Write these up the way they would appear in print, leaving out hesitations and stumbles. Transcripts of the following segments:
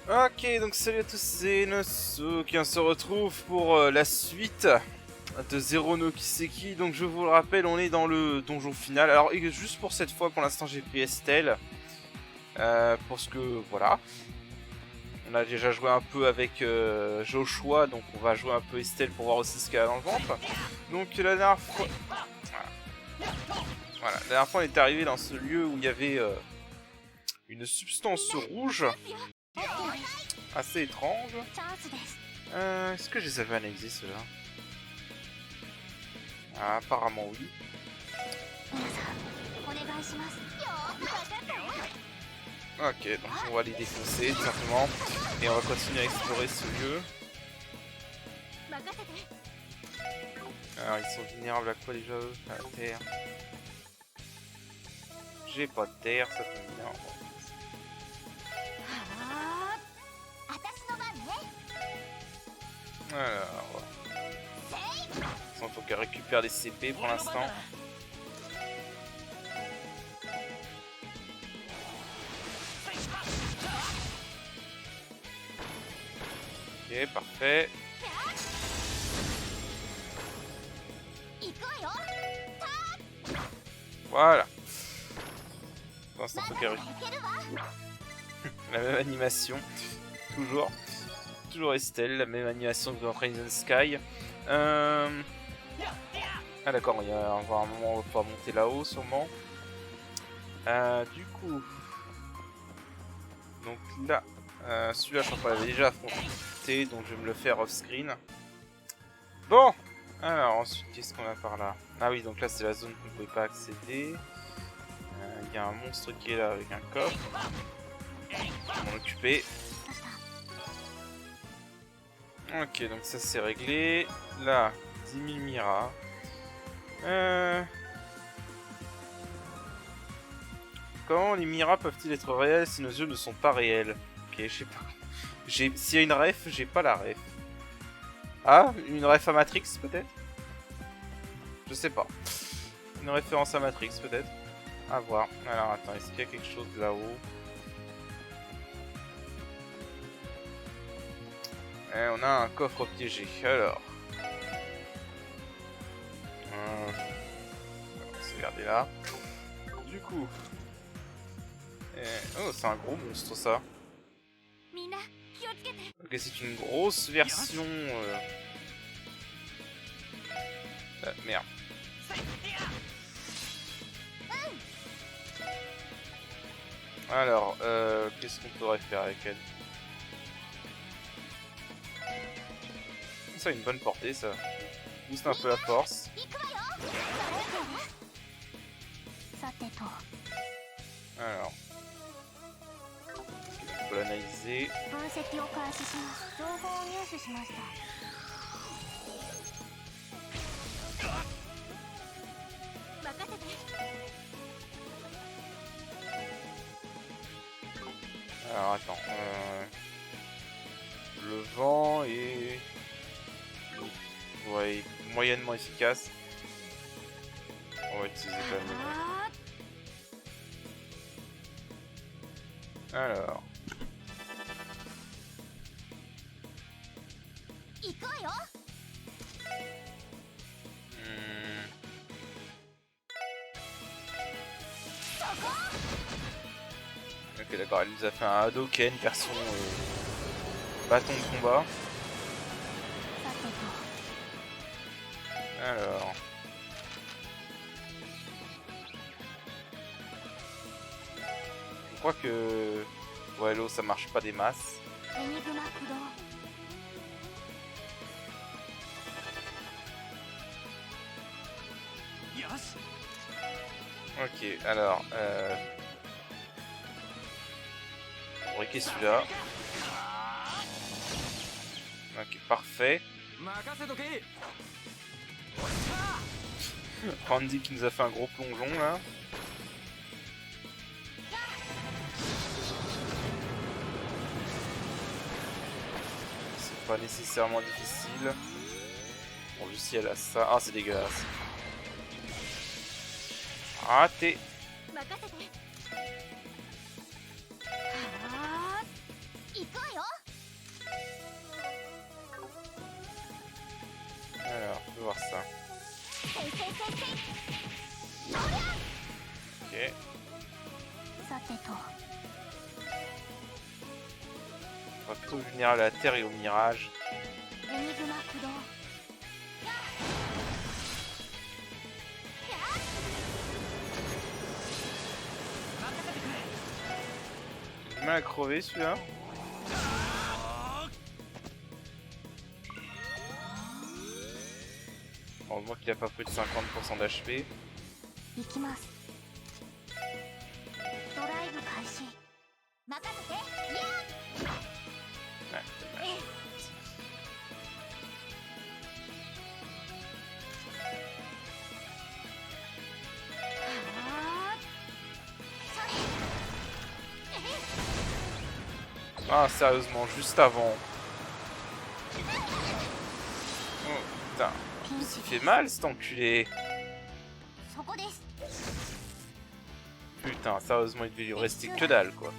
Ok, donc salut à tous, c'est Nosu qui se retrouve pour la suite de Zero no Kiseki. Donc je vous le rappelle, on est dans le donjon final. Alors juste pour cette fois, pour l'instant j'ai pris Estelle. Parce que voilà. On a déjà joué un peu avec Joshua, donc on va jouer un peu Estelle pour voir aussi ce qu'elle a dans le ventre. Donc la dernière fois... Voilà, la dernière fois on est arrivé dans ce lieu où il y avait une substance rouge. Assez étrange. Est-ce que je les avais analysés ceux-là? Ah, apparemment oui. Ok, donc on va les défoncer tout simplement. Et on va continuer à explorer ce lieu. Alors ils sont vulnérables à quoi déjà eux? À la terre. J'ai pas de terre, ça tombe bien. Alors... Il faut qu'elle récupère des CP pour l'instant. Ok, parfait. Voilà. Pour l'instant, il faut qu'elle récupère. La même animation. Toujours. Toujours Estelle, la même animation que dans Crimson Sky. Ah d'accord, il y a un moment où on va pouvoir monter là-haut sûrement. Du coup... Donc là, celui-là je crois qu'on l'avait déjà affronté, donc je vais me le faire off-screen. Bon. Alors ensuite, qu'est-ce qu'on a par là? Ah oui, donc là c'est la zone qu'on ne pouvait pas accéder. Il y a un monstre qui est là avec un coffre. Je vais m'en occuper. Ok, donc ça c'est réglé. Là, 10 000 Mira. Comment les Mira peuvent-ils être réels si nos yeux ne sont pas réels? Ok, je sais pas. S'il y a une ref, j'ai pas la ref. Ah, une ref à Matrix peut-être? Je sais pas. Une référence à Matrix peut-être? À voir. Alors attends, est-ce qu'il y a quelque chose là-haut? On a un coffre piégé. Alors. On va se regarder là. Du coup. Oh, c'est un gros monstre ça. Ok, c'est une grosse version. Merde. Alors, qu'est-ce qu'on pourrait faire avec elle? Ça a une bonne portée, ça. Booste un peu la force. Alors. On peut l'analyser. Alors attends. Le vent est... Ouais, moyennement efficace. On va utiliser quand même le vent. Alors... Ok d'accord, elle nous a fait un Hadoken version bâton de combat. Alors... Je crois que... Ouais, l'eau ça marche pas des masses. Ok, alors... Briquer celui-là. Ok, parfait. Randy qui nous a fait un gros plongeon là. C'est pas nécessairement difficile. Bon, juste si elle a ça. Ah, c'est dégueulasse. Raté. sera plutôt vulnérable à la terre et au mirage. J'ai du mal à crever celui-là. Heureusement qu'il a pas pris de 50% d'HP. Ah, sérieusement, juste avant. Oh, putain. Il fait mal cet enculé. Putain, sérieusement, il devait lui rester que dalle, quoi.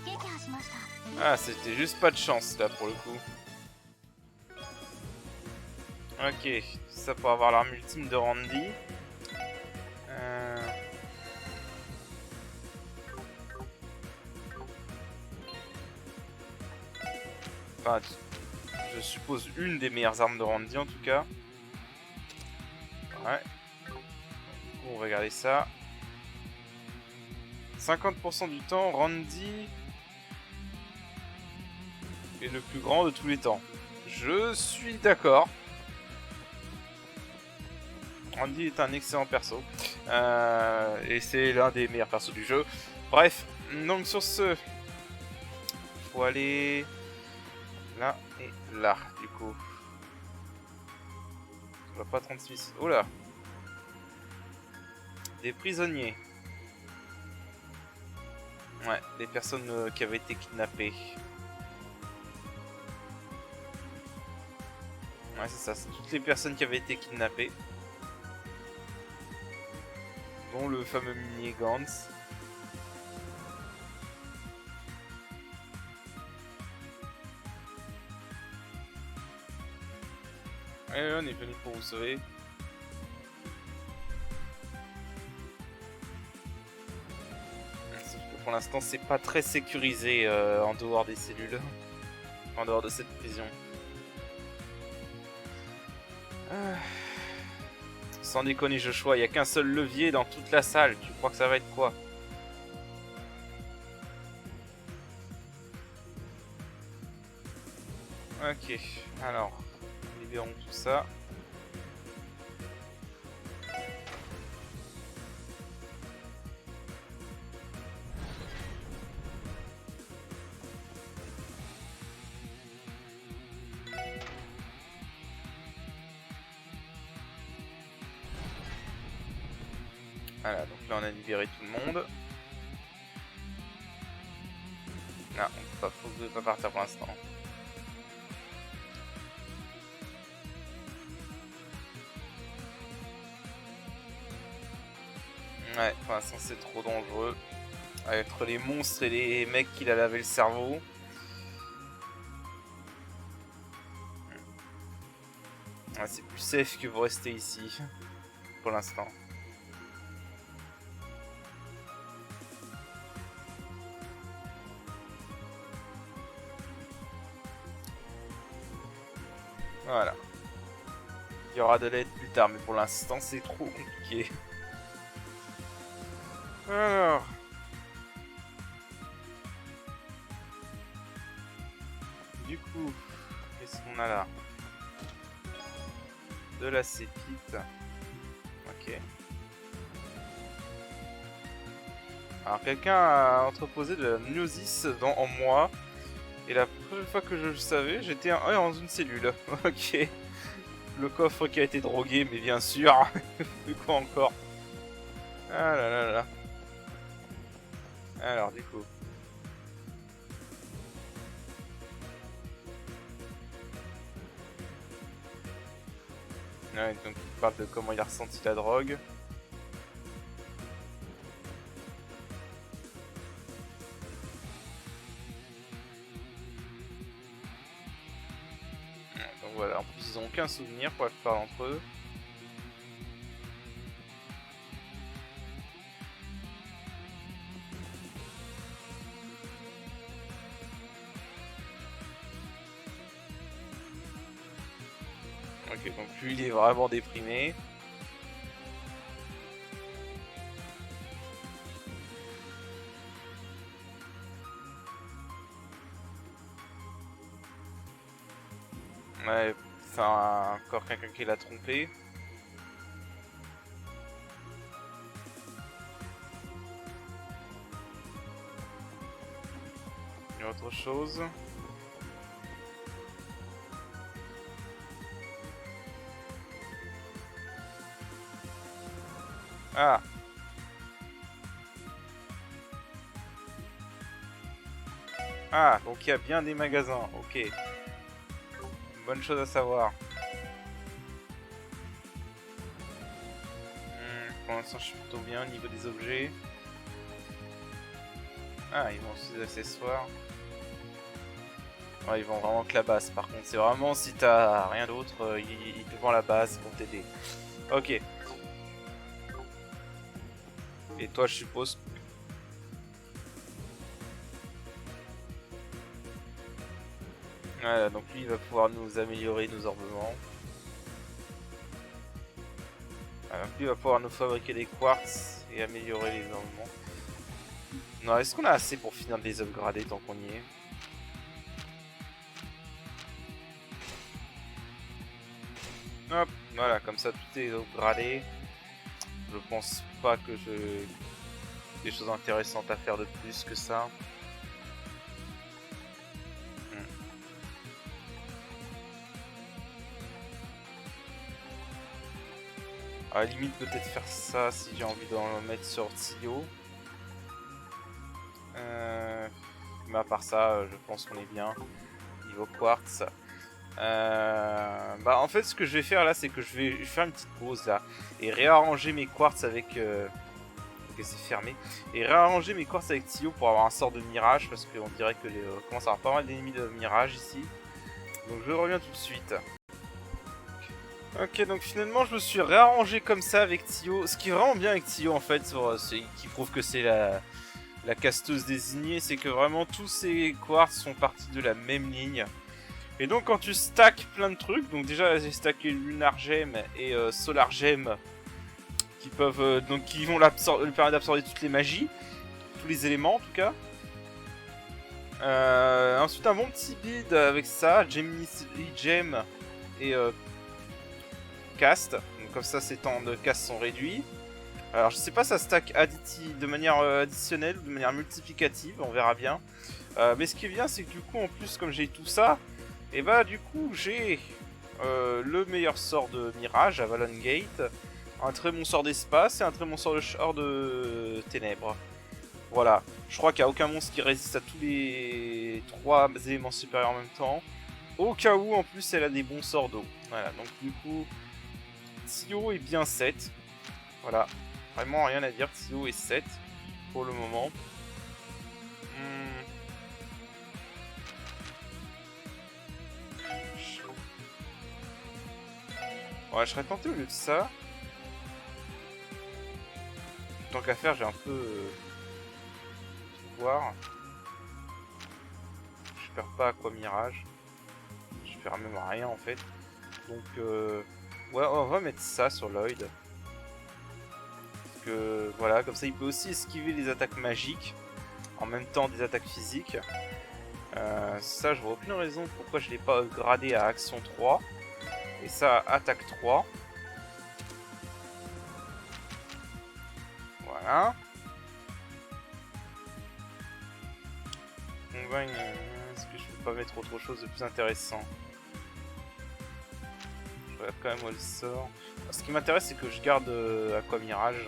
Ah, c'était juste pas de chance, là, pour le coup. Ok, ça pour avoir l'arme ultime de Randy. Enfin, je suppose une des meilleures armes de Randy, en tout cas. Ouais. On va regarder ça. 50% du temps, Randy est le plus grand de tous les temps. Je suis d'accord. Randy est un excellent perso. Et c'est l'un des meilleurs persos du jeu. Bref, donc sur ce... Faut aller... là et là, du coup. On va pas 36. Oh là! Des prisonniers. Ouais, des personnes qui avaient été kidnappées. Ouais, c'est ça, c'est toutes les personnes qui avaient été kidnappées. Dont le fameux minier Gantz. Ouais, on est venu pour vous sauver. Sauf que pour l'instant, c'est pas très sécurisé en dehors des cellules. En dehors de cette prison. Sans déconner, Joshua, il n'y a qu'un seul levier dans toute la salle. Tu crois que ça va être quoi? Ok, alors, libérons tout ça. Voilà, donc là on a libéré tout le monde. Non, faut pas partir pour l'instant. Ouais, pour l'instant c'est trop dangereux. Entre les monstres et les mecs qui a lavé le cerveau. Ouais, c'est plus safe que vous restez ici. Pour l'instant. Voilà. Il y aura de l'aide plus tard, mais pour l'instant c'est trop compliqué. Alors. Du coup, qu'est-ce qu'on a là? De la cépite. Ok. Alors quelqu'un a entreposé de la gnosis en moi. Et la première fois que je le savais, j'étais dans une cellule. Ok. Le coffre qui a été drogué, mais bien sûr. De quoi encore? Ah là là là. Alors du coup. Ouais, donc il parle de comment il a ressenti la drogue. Donc voilà, en plus ils ont aucun souvenir pour la plupart d'entre eux. Ok, donc lui il est vraiment déprimé. Ouais, enfin encore quelqu'un qui l'a trompé. Il y a autre chose. Ah. Ah, donc il y a bien des magasins, ok. Bonne chose à savoir. Pour l'instant je suis plutôt bien au niveau des objets. Ah, ils vendent aussi des accessoires. Ouais, ils vendent vraiment que la base par contre. C'est vraiment si t'as rien d'autre, ils te vendent la base pour t'aider. Ok. Et toi je suppose. Voilà, donc lui il va pouvoir nous améliorer nos ornements. Voilà, donc lui il va pouvoir nous fabriquer des quartz et améliorer les ornements. Non, est-ce qu'on a assez pour finir de les upgrader tant qu'on y est? Hop, voilà, comme ça tout est upgradé. Je pense pas que j'ai des choses intéressantes à faire de plus que ça. À la limite peut-être faire ça si j'ai envie d'en mettre sur Tio. Mais à part ça, je pense qu'on est bien. Niveau quartz. Bah en fait ce que je vais faire là c'est que je vais faire une petite pause là. Et réarranger mes quartz avec... Ok, c'est fermé. Et réarranger mes quartz avec Tio pour avoir un sort de mirage. Parce qu'on dirait que commence à avoir pas mal d'ennemis de mirage ici. Donc je reviens tout de suite. Ok, donc finalement je me suis réarrangé comme ça avec Tio. Ce qui est vraiment bien avec Tio en fait, c'est qui prouve que c'est la casteuse désignée, c'est que vraiment tous ces quartz sont partis de la même ligne. Et donc quand tu stacks plein de trucs, donc déjà j'ai stacké Lunar Gem et Solar Gem qui peuvent donc qui vont lui permettre d'absorber toutes les magies, tous les éléments en tout cas. Ensuite un bon petit build avec ça, Gemini Gem et cast, donc comme ça ces temps de cast sont réduits. Alors je sais pas ça stack de manière additionnelle ou de manière multiplicative, on verra bien. Mais ce qui est bien c'est que du coup en plus comme j'ai tout ça, et bah du coup j'ai le meilleur sort de mirage, Avalon Gate, un très bon sort d'espace et un très bon sort de ténèbres. Voilà, je crois qu'il n'y a aucun monstre qui résiste à tous les 3 éléments supérieurs en même temps. Au cas où en plus elle a des bons sorts d'eau. Voilà, donc du coup Tio est bien 7. Voilà, vraiment rien à dire, Tio est 7 pour le moment. Ouais, je serais tenté au lieu de ça. Tant qu'à faire, j'ai un peu pouvoir. Je perds pas Aqua Mirage. Je perds même rien en fait. Donc, ouais, on va mettre ça sur Lloyd. Parce que voilà, comme ça il peut aussi esquiver les attaques magiques en même temps des attaques physiques. Ça, je vois aucune raison pourquoi je l'ai pas gradé à action 3. Et ça, attaque 3. Voilà. On va... Est-ce que je peux pas mettre autre chose de plus intéressant? Je regarde quand même où elle sort. Ce qui m'intéresse, c'est que je garde Aqua Mirage.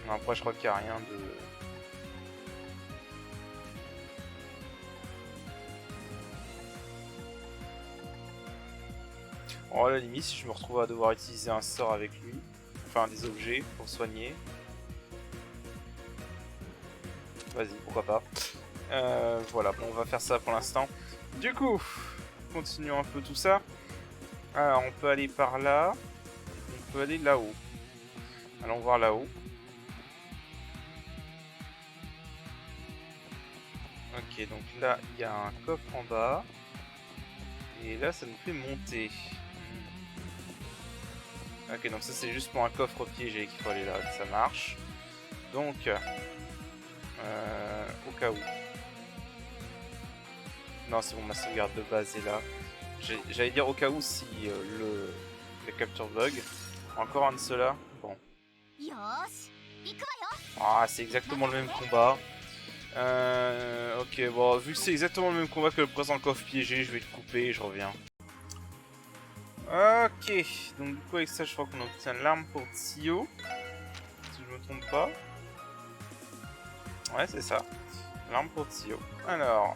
Après, je crois qu'il n'y a rien de... Bon, à la limite, si je me retrouve à devoir utiliser un sort avec lui, enfin des objets pour soigner. Vas-y, pourquoi pas. Voilà, bon, on va faire ça pour l'instant. Du coup, continuons un peu tout ça. Alors, on peut aller par là. On peut aller là-haut. Allons voir là-haut. Ok, donc là, il y a un coffre en bas. Et là, ça nous fait monter. Ok, donc ça, c'est juste pour un coffre piégé qu'il faut aller là. Ça marche. Donc, au cas où. Non, c'est bon, ma sauvegarde de base est là. J'allais dire au cas où si la capture bug. Encore un de ceux-là. Bon. Ah, c'est exactement le même combat. Ok, bon, vu que c'est exactement le même combat que le présent coffre piégé, je vais le couper et je reviens. Ok, donc du coup avec ça je crois qu'on obtient l'arme pour Tio. Si je me trompe pas. Ouais, c'est ça. L'arme pour Tio. Alors,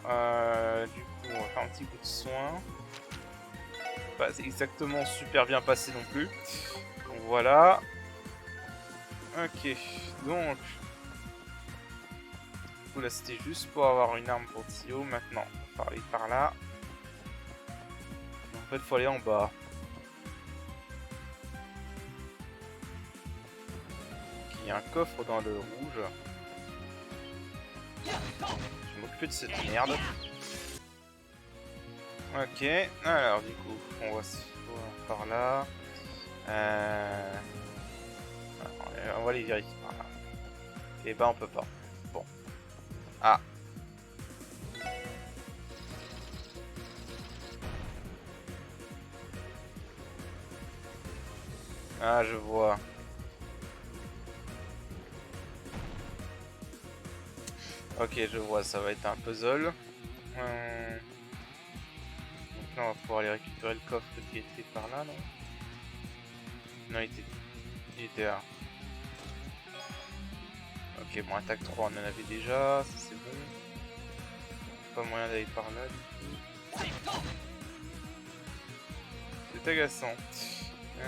du coup on va faire un petit coup de soin. Pas exactement super bien passé non plus. Donc voilà. Ok, donc... Du coup là c'était juste pour avoir une arme pour Tio. Maintenant, on va aller par là. En fait, faut aller en bas. Il y a un coffre dans le rouge. Je vais m'occuper de cette merde. Ok, alors du coup, on va se voir par là. On va les vérifier par là. Et bah on peut pas. Bon. Ah. Ah, je vois. Ok, je vois, ça va être un puzzle. Donc là, on va pouvoir aller récupérer le coffre qui était par là, non? Non, il était là. Ok, bon, attaque 3, on en avait déjà, ça c'est bon. Pas moyen d'aller par là, du coup. C'est agaçant. Je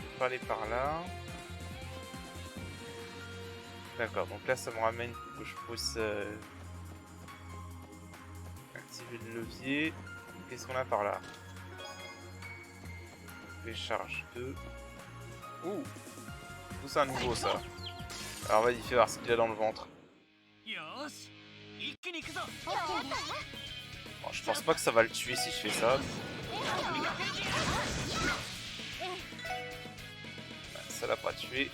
vais pas aller par là. D'accord, donc là ça me ramène pour que je puisse activer le levier. Qu'est-ce qu'on a par là? Les charges 2. Ouh! Tout ça à nouveau ça. Alors vas-y, fais voir ce qu'il a dans le ventre. Bon, je pense pas que ça va le tuer si je fais ça. Ça l'a pas tué.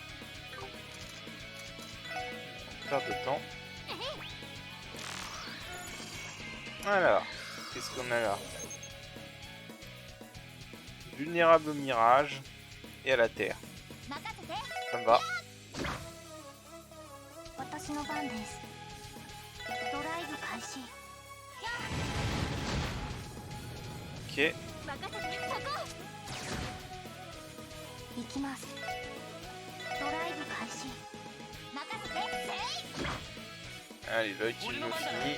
Perte de temps. Alors, qu'est-ce qu'on a là? Vulnérable au mirage et à la terre. Ça me va. Ok. Allez, l'œil tu me finis.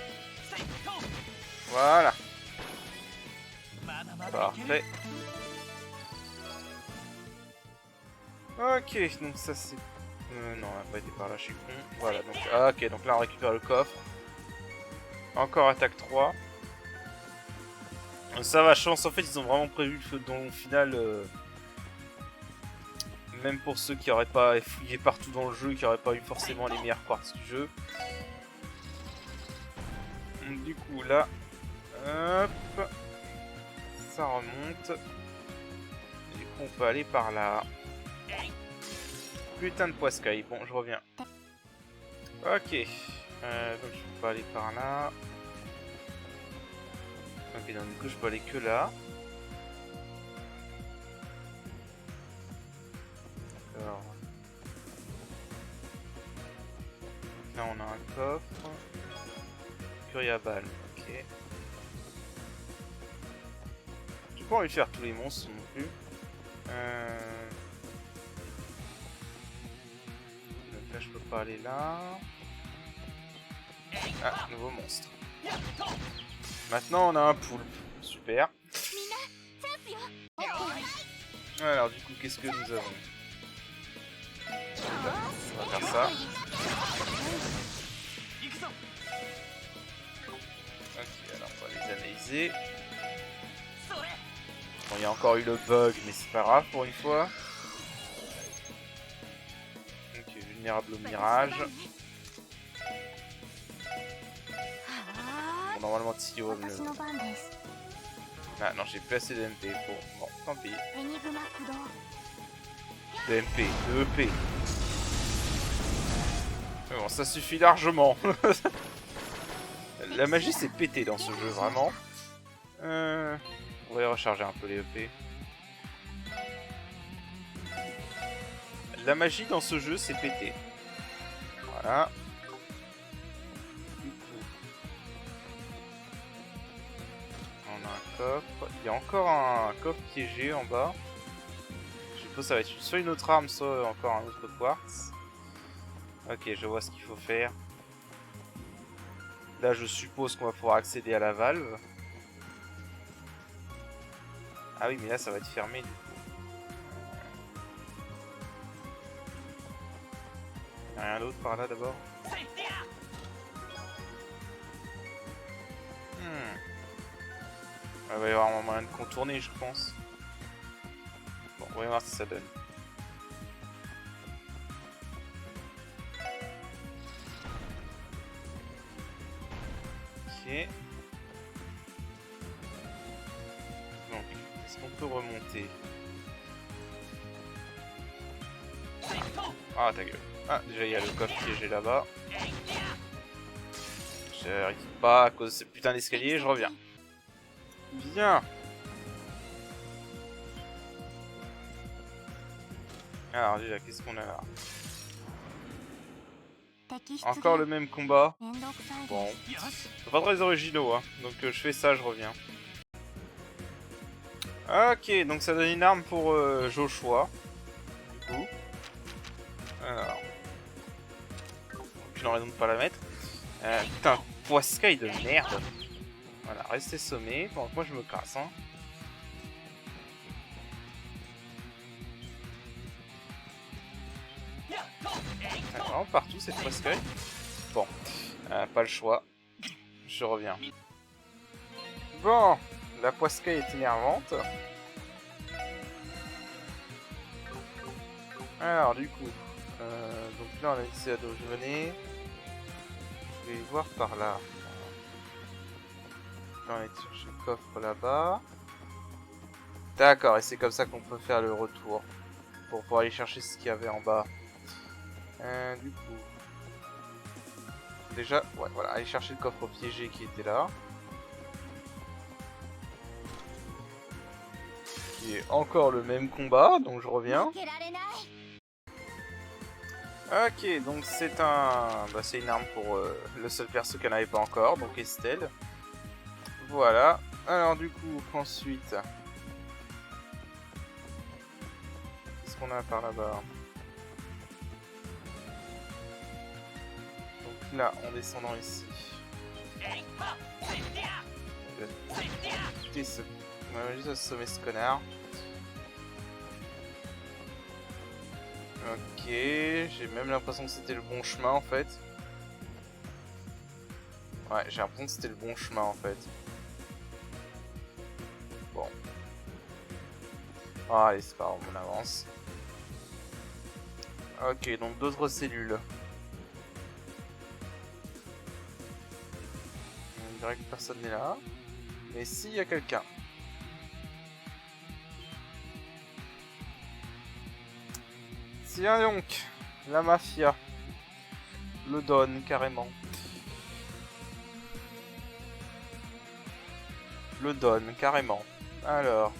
Voilà. Parfait. Ok, donc ça c'est... non, on n'a pas été par là, je suis con. Voilà, donc... Ah, ok, donc là on récupère le coffre. Encore attaque 3. Ça va, chance, en fait ils ont vraiment prévu dans le final... Même pour ceux qui n'auraient pas fouillé partout dans le jeu, qui n'auraient pas eu forcément les meilleures parties du jeu. Donc du coup là... Hop... Ça remonte. Du coup on peut aller par là. Putain de poiscaille. Bon, je reviens. Ok. Donc je peux pas aller par là. Ok, donc du coup je peux aller que là. D'accord. Là on a un coffre. Curie à balle. Ok. J'ai pas envie de faire tous les monstres non plus. Donc là je peux pas aller là. Ah, nouveau monstre. Maintenant on a un poulpe. Super. Alors du coup qu'est-ce que nous avons? On va faire ça. Ok, alors on va les analyser. Bon, il y a encore eu le bug, mais c'est pas grave pour une fois. Ok, vulnérable au mirage. normalement Tio le... Ah non, j'ai plus assez de MP. Bon, tant pis. De MP, de EP. Mais bon, ça suffit largement. La magie s'est pété dans ce jeu, vraiment. On va y recharger un peu les EP. La magie dans ce jeu s'est pété. Voilà. Du coup, on a un coffre. Il y a encore un coffre piégé en bas. Je suppose que ça va être soit une autre arme, soit encore un autre quartz. Ok, je vois ce qu'il faut faire. Là, je suppose qu'on va pouvoir accéder à la valve. Ah oui, mais là, ça va être fermé du coup. Il n'y a rien d'autre par là d'abord. Il va y avoir un moyen de contourner, je pense. Bon, on va voir si ça donne. Ok. Donc, est-ce qu'on peut remonter? Ah, ta gueule. Ah, déjà il y a le coffre piégé là-bas. J'arrive pas à cause de ce putain d'escalier, je reviens. Bien. Alors déjà, qu'est-ce qu'on a là? Encore le même combat. Bon. C'est pas très originaux, hein. Donc je fais ça, je reviens. Ok, donc ça donne une arme pour Joshua. Du coup. Alors. Aucune raison de pas la mettre. Putain, poiscaille de merde. Voilà, restez sommé. Bon, moi je me casse, hein. Vraiment partout cette poiscaille. Bon, pas le choix. Je reviens. Bon, la poiscaille est énervante. Alors du coup, donc là on a dit c'est à d'où je venais. Je vais voir par là. Là on est chercher le coffre là-bas. D'accord, et c'est comme ça qu'on peut faire le retour. Pour pouvoir aller chercher ce qu'il y avait en bas. Du coup... Déjà, ouais, voilà, aller chercher le coffre piégé qui était là. Qui est encore le même combat, donc je reviens. Ok, donc c'est un... Bah, c'est une arme pour le seul perso qu'elle n'avait pas encore, donc Estelle. Voilà. Alors du coup, ensuite... Qu'est-ce qu'on a par là-bas? Donc là, en descendant ici... Écoutez, on va juste assommer ce connard. Ok, j'ai même l'impression que c'était le bon chemin en fait. Ouais, j'ai l'impression que c'était le bon chemin en fait. Bon. Ah, allez, c'est pas grave, on avance. Ok, donc d'autres cellules. On dirait que personne n'est là. Mais si, il y a quelqu'un. Tiens donc, la mafia. Le donne carrément. Le donne carrément. Alors.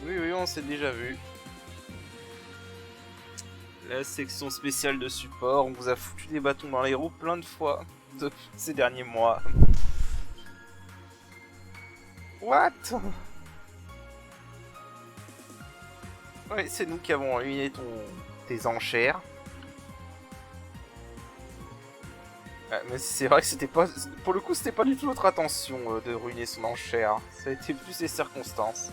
Oui, oui, on s'est déjà vu. La section spéciale de support, on vous a foutu des bâtons dans les roues plein de fois depuis ces derniers mois. What? Ouais, c'est nous qui avons ruiné tes enchères. Mais c'est vrai que c'était pas... Pour le coup, c'était pas du tout notre intention de ruiner son enchère. Ça a été plus les circonstances.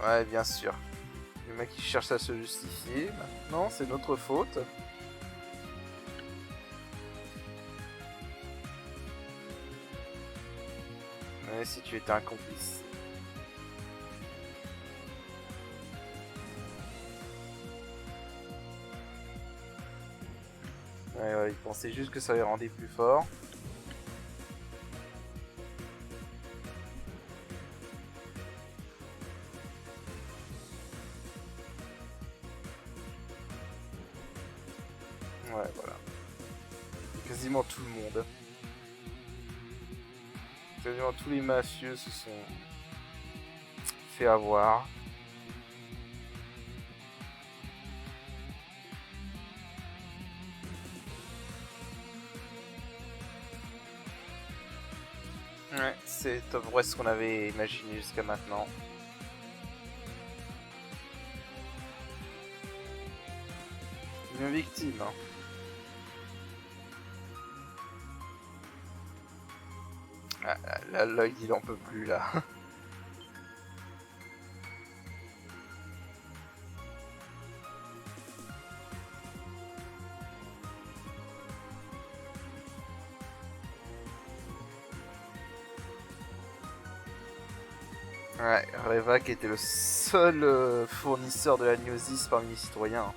Ouais, bien sûr. Le mec qui cherche à se justifier. Maintenant, c'est notre faute. Ouais, si tu étais un complice. Ouais, il pensait juste que ça les rendait plus forts. Ouais, voilà. Quasiment tout le monde. Quasiment tous les mafieux se sont fait avoir. Ouais, c'est à peu près ce qu'on avait imaginé jusqu'à maintenant. Une victime, hein. Ah, là, Lloyd, il en peut plus, là. Ouais, Reva qui était le seul fournisseur de la gnosis parmi les citoyens.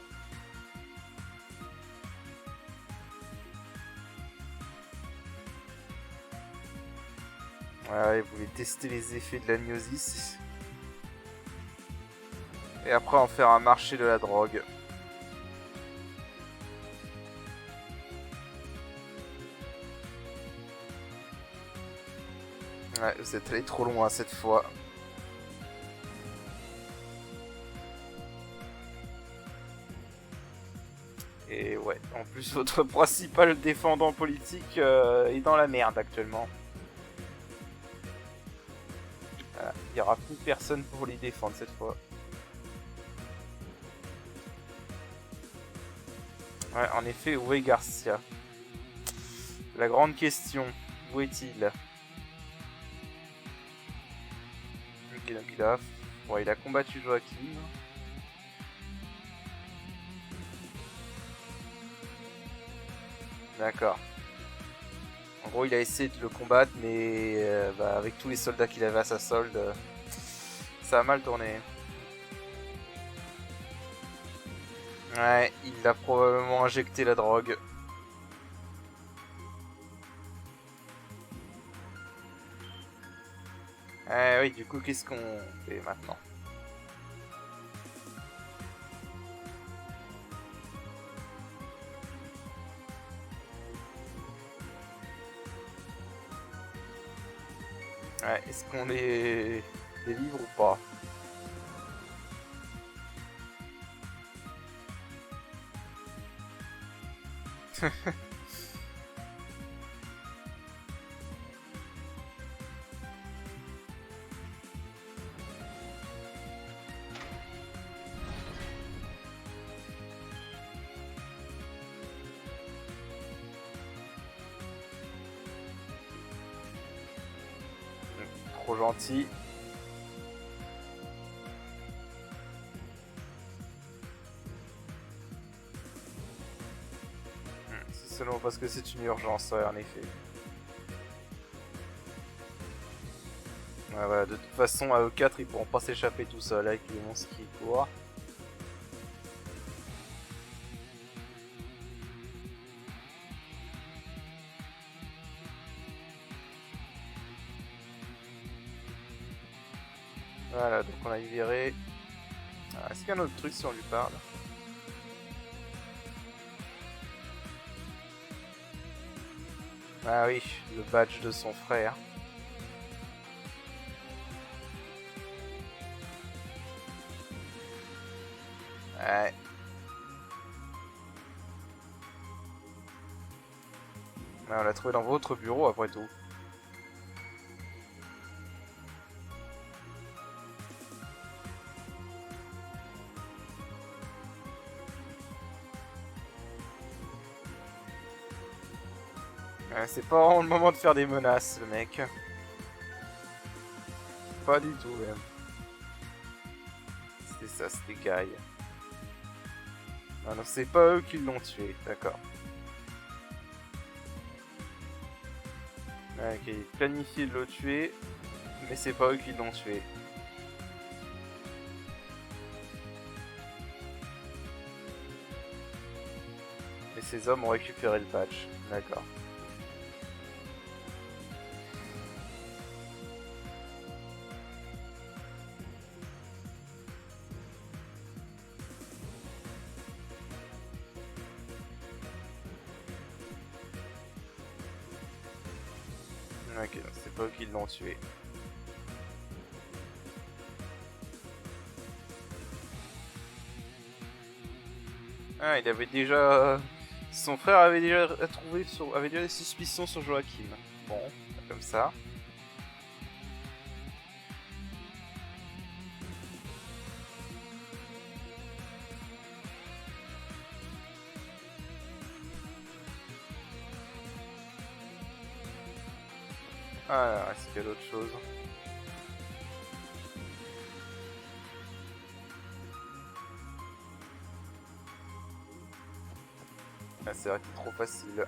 Ouais, il voulait tester les effets de la gnosis. Et après en faire un marché de la drogue. Ouais, vous êtes allé trop loin cette fois. Et ouais, en plus votre principal défendant politique est dans la merde actuellement. Voilà, il n'y aura plus personne pour les défendre cette fois. Ouais, en effet, où est Garcia? La grande question, où est-il? Ok, donc il a combattu Joachim. D'accord. En gros, il a essayé de le combattre, mais avec tous les soldats qu'il avait à sa solde, ça a mal tourné. Ouais, il a probablement injecté la drogue. Oui, du coup, qu'est-ce qu'on fait maintenant? Ouais, est-ce qu'on les livre ou pas? Trop gentil. C'est seulement parce que c'est une urgence, ouais, en effet. Ouais, voilà, de toute façon, à E4, ils pourront pas s'échapper tout seuls avec les monstres qui courent. Voilà, donc on a viré. Ah, est-ce qu'il y a un autre truc si on lui parle? Ah oui, le badge de son frère. Ouais. Ouais, on l'a trouvé dans votre bureau après tout. Ouais, c'est pas vraiment le moment de faire des menaces, le mec. Pas du tout, même. C'était ça, c'était Guy. Ah non, c'est pas eux qui l'ont tué, d'accord. Ok, planifié de le tuer. Mais c'est pas eux qui l'ont tué. Mais ces hommes ont récupéré le patch. D'accord. Ok, donc c'est pas eux qui l'ont tué. Ah, il avait déjà... Son frère avait déjà avait déjà des suspicions sur Joachim. Bon, comme ça. Alors, est-ce qu'il y a d'autres choses? Ah, c'est vrai que c'est trop facile.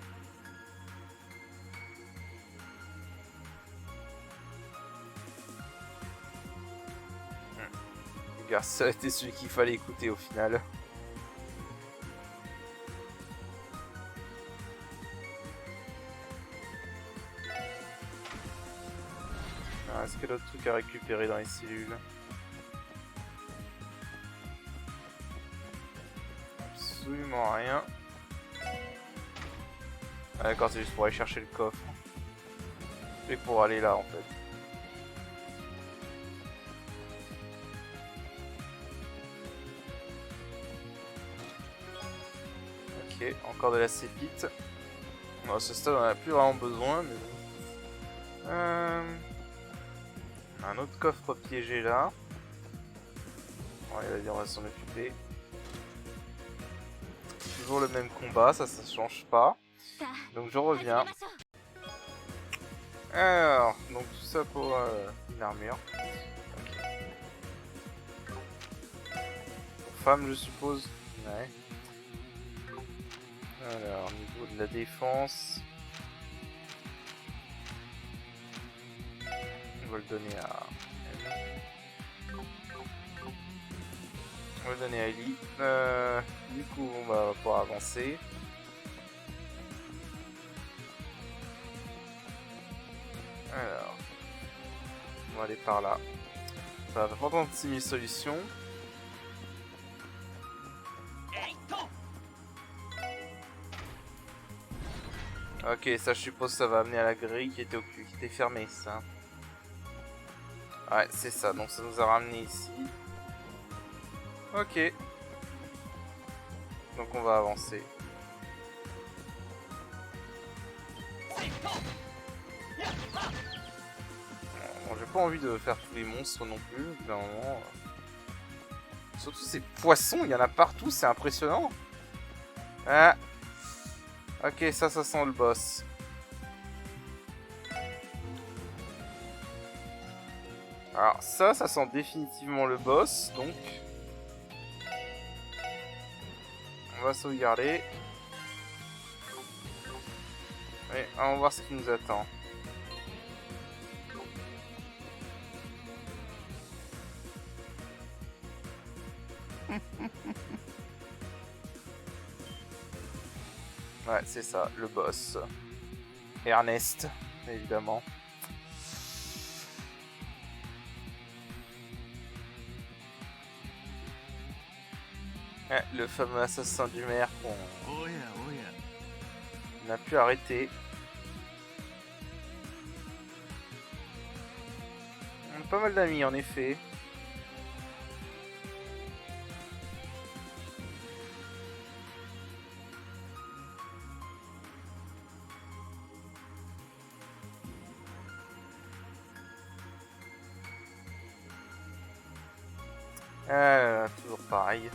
Garcia était celui qu'il fallait écouter au final. Est-ce qu'il y a d'autres trucs à récupérer dans les cellules? Absolument rien. Ah, d'accord, c'est juste pour aller chercher le coffre. Et pour aller là en fait. Ok, encore de la sépite. Bon, à ce stade, on en a plus vraiment besoin, mais bon. Un autre coffre piégé là. Bon, allez, on va s'en occuper. Toujours le même combat, ça change pas. Donc je reviens. Alors, donc tout ça pour une armure. Okay. Pour femme, je suppose. Ouais. Alors, au niveau de la défense, on va le donner à... On va le donner à Ellie. Du coup, on va pouvoir avancer. Alors, on va aller par là. Ça va prendre 36 000 solutions. Ok, ça je suppose ça va amener à la grille qui était fermée, ça. Ouais, c'est ça, donc ça nous a ramené ici. Ok. Donc on va avancer. Bon, j'ai pas envie de faire tous les monstres non plus, évidemment. Surtout ces poissons, il y en a partout, c'est impressionnant. Ah. Ok, ça sent le boss. Alors ça sent définitivement le boss, donc... On va sauvegarder. Et on va voir ce qui nous attend. Ouais, c'est ça, le boss. Ernest, évidemment. Ouais, le fameux assassin du maire qu'on n'a pu arrêter. On a pas mal d'amis en effet. Toujours pareil.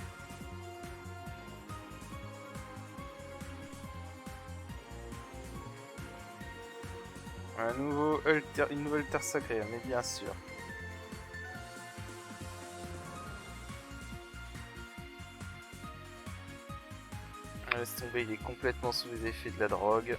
Une nouvelle terre sacrée, mais bien sûr. Laisse tomber, il est complètement sous les effets de la drogue.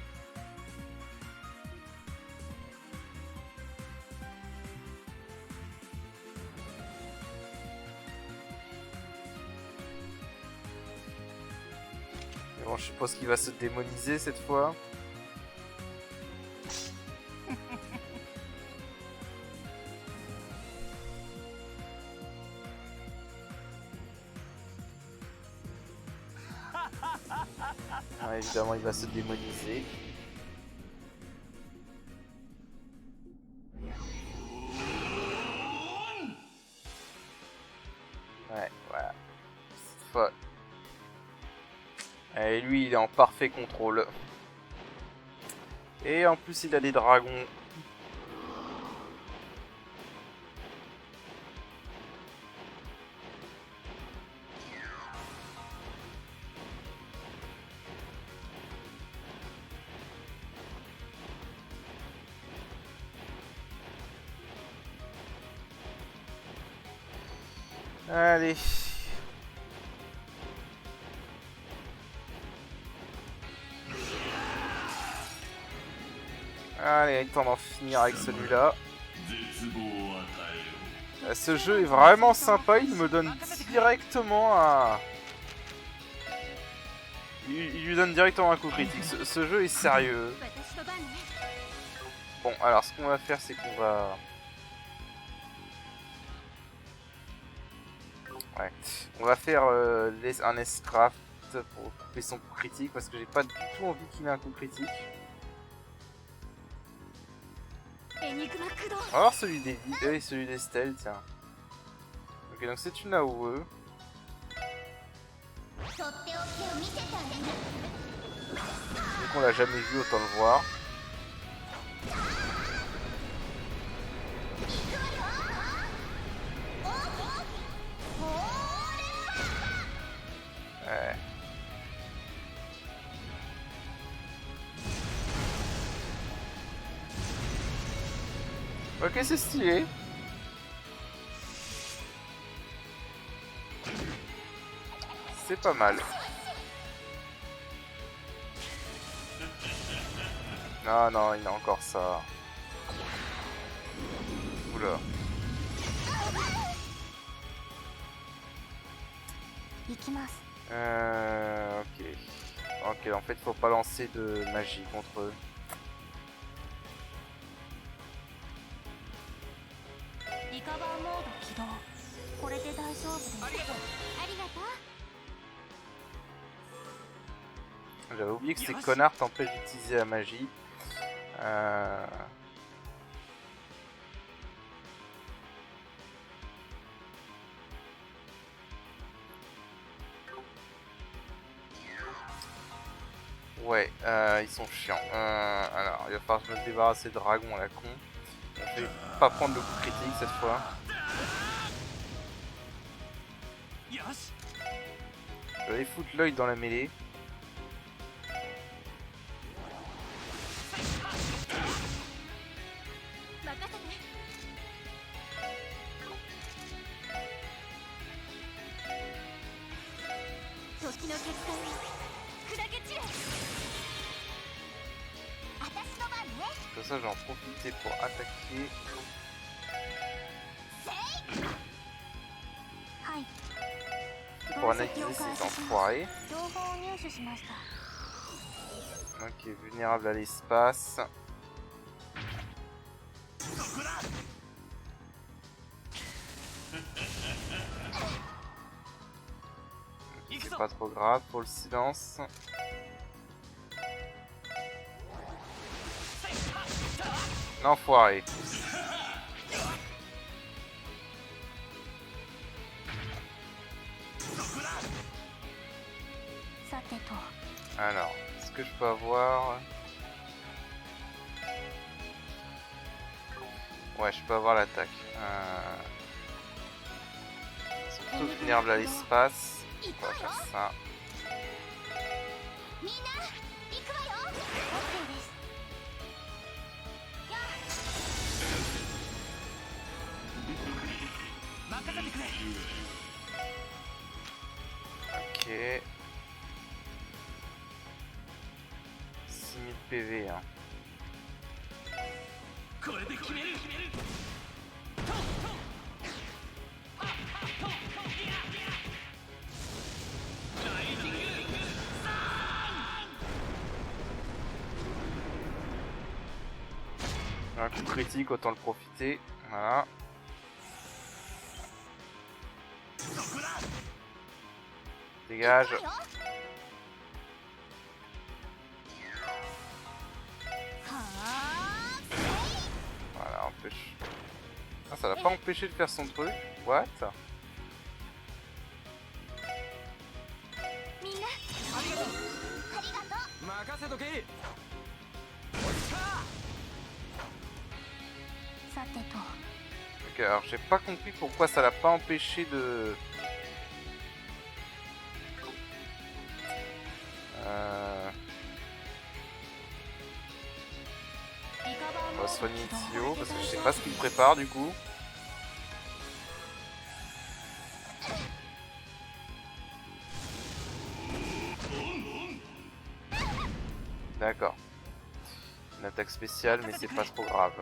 pense qu'il va se démoniser cette fois. Ouais, évidemment, il va se démoniser. Ouais, voilà. Cette fois. Et lui, il est en parfait contrôle. Et en plus, il a des dragons. Allez. Allez, il est temps d'en finir avec celui-là. Ce jeu est vraiment sympa, il me donne directement un... Il lui donne directement un coup critique. Ce jeu est sérieux. Bon, alors ce qu'on va faire, c'est qu'on va... Ouais. On va faire un S-Craft pour couper son coup critique parce que j'ai pas du tout envie qu'il ait un coup critique. On va voir celui des et celui d'Estelle, tiens. Ok, donc c'est une AOE. Vu qu'on l'a jamais vu, autant le voir. Ouais. Ok, c'est stylé. C'est pas mal. Non, non, il a encore ça. Oula. Ok. Ok, en fait, faut pas lancer de magie contre eux. J'avais oublié que ces connards t'empêchent d'utiliser la magie. Ouais, ils sont chiants. Alors, il va falloir que je me débarrasse des dragons à la con. Je vais pas prendre le coup critique cette fois. Je vais aller foutre l'œil dans la mêlée. Comme ça, j'en profiter pour attaquer. Pour analyser ces enfoirés. Ok, vulnérable à l'espace. C'est pas trop grave pour le silence. L'enfoiré. Alors, est-ce que je peux avoir... Ouais, je peux avoir l'attaque. Ils sont plutôt vulnérables à l'espace. On va faire ça. Ok. 6000 PV, hein. Un coup critique, autant le profiter. Voilà. Dégage. Voilà, empêche. Ah, ça l'a pas empêché de faire son truc. What? Ok, alors j'ai pas compris pourquoi ça l'a pas empêché de... On va soigner Tio parce que je sais pas ce qu'il prépare du coup. D'accord. Une attaque spéciale mais c'est pas trop grave.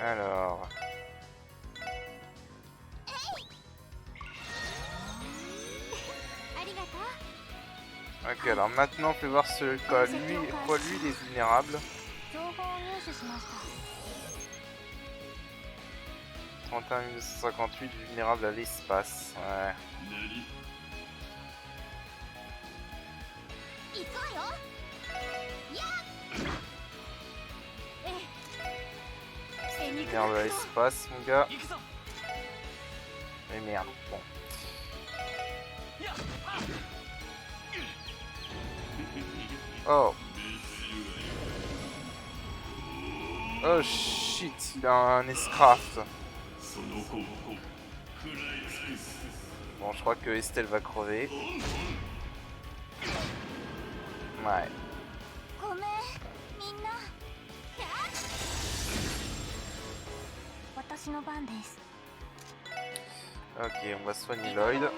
Alors... Ok, alors maintenant on peut voir ce quoi lui il est vulnérable. 31 vulnérable à l'espace. Ouais. Vulnérable à l'espace, mon gars. Mais merde, bon. Oh. Oh shit, il a un Escraft. Bon, je crois que Estelle va crever. Ouais. Ok, on va soigner Lloyd.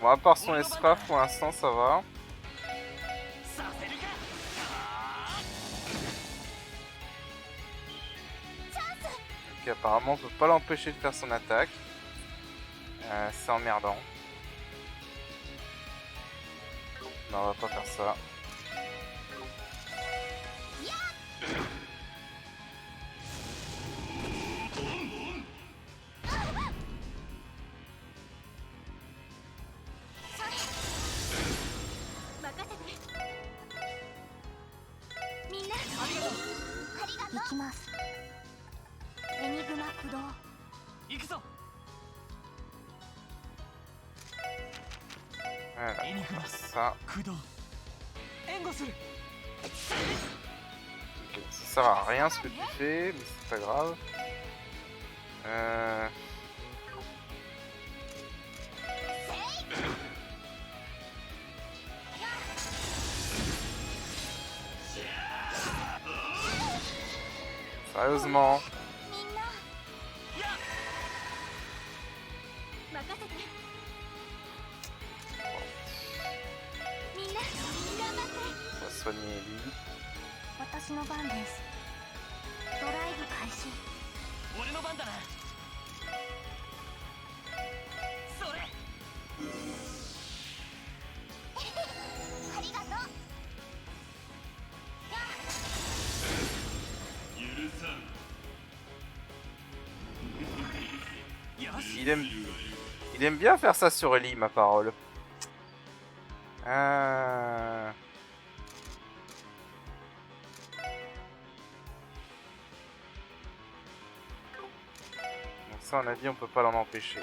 Bon, à part son Escraft, pour l'instant ça va. Ok, apparemment on peut pas l'empêcher de faire son attaque. C'est emmerdant. Non, on va pas faire ça. Voilà, ça. Okay, ça sert à rien ce que tu fais, mais c'est pas grave. Sérieusement. On va soigner lui. Il aime bien faire ça sur Ellie, ma parole. Donc ça on a dit on peut pas l'en empêcher.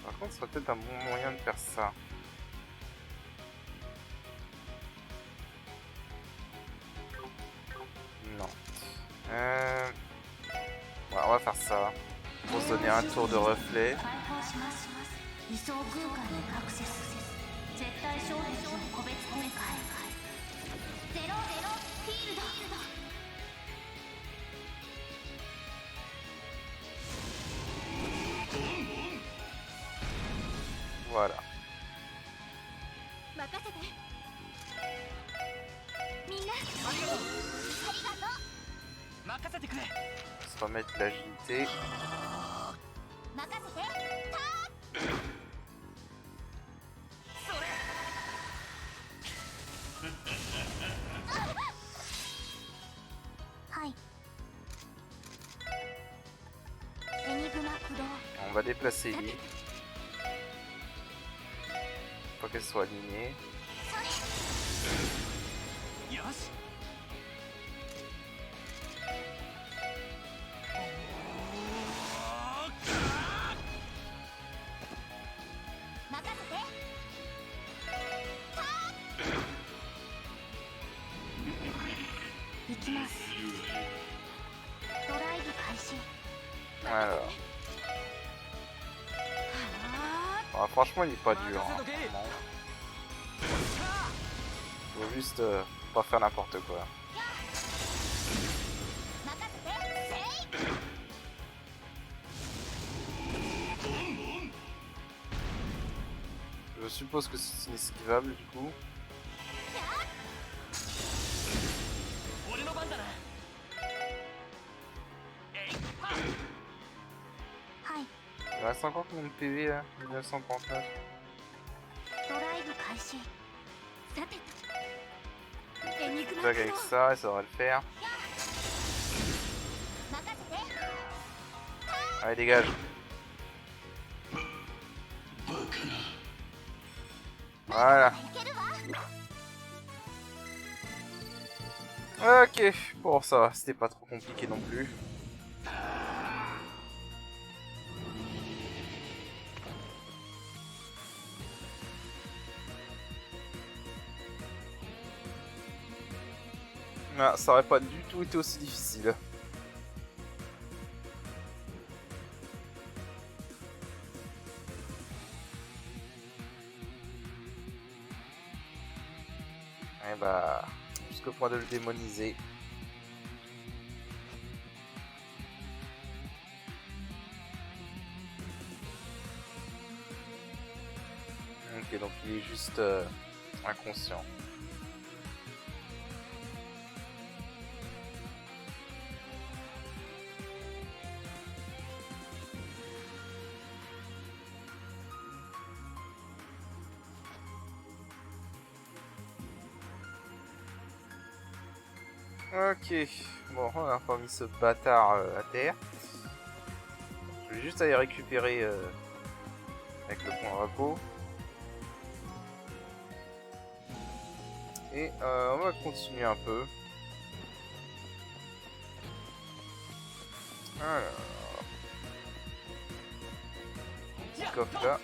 Par contre, ce serait peut-être un bon moyen de faire ça. faire ça. Pour se donner un tour de reflet. Voilà. Se remettre l'agilité. On va déplacer Lee. Faut qu'elle soit alignée. Alors. Bon, franchement, il est pas dur. Hein. Faut juste pas faire n'importe quoi. Je suppose que c'est inesquivable du coup. Il reste encore combien de PV là? 1939. Jog avec ça et ça devrait le faire. Allez, dégage. Voilà. Ok, bon ça va, c'était pas trop compliqué non plus. Ah, ça aurait pas du tout été aussi difficile. Et bah, jusqu'au point de le démoniser. Ok, donc il est juste inconscient. Ok, bon, on a encore mis ce bâtard à terre. Je vais juste aller récupérer avec le point de repos. Et on va continuer un peu. Alors, petit coffre là.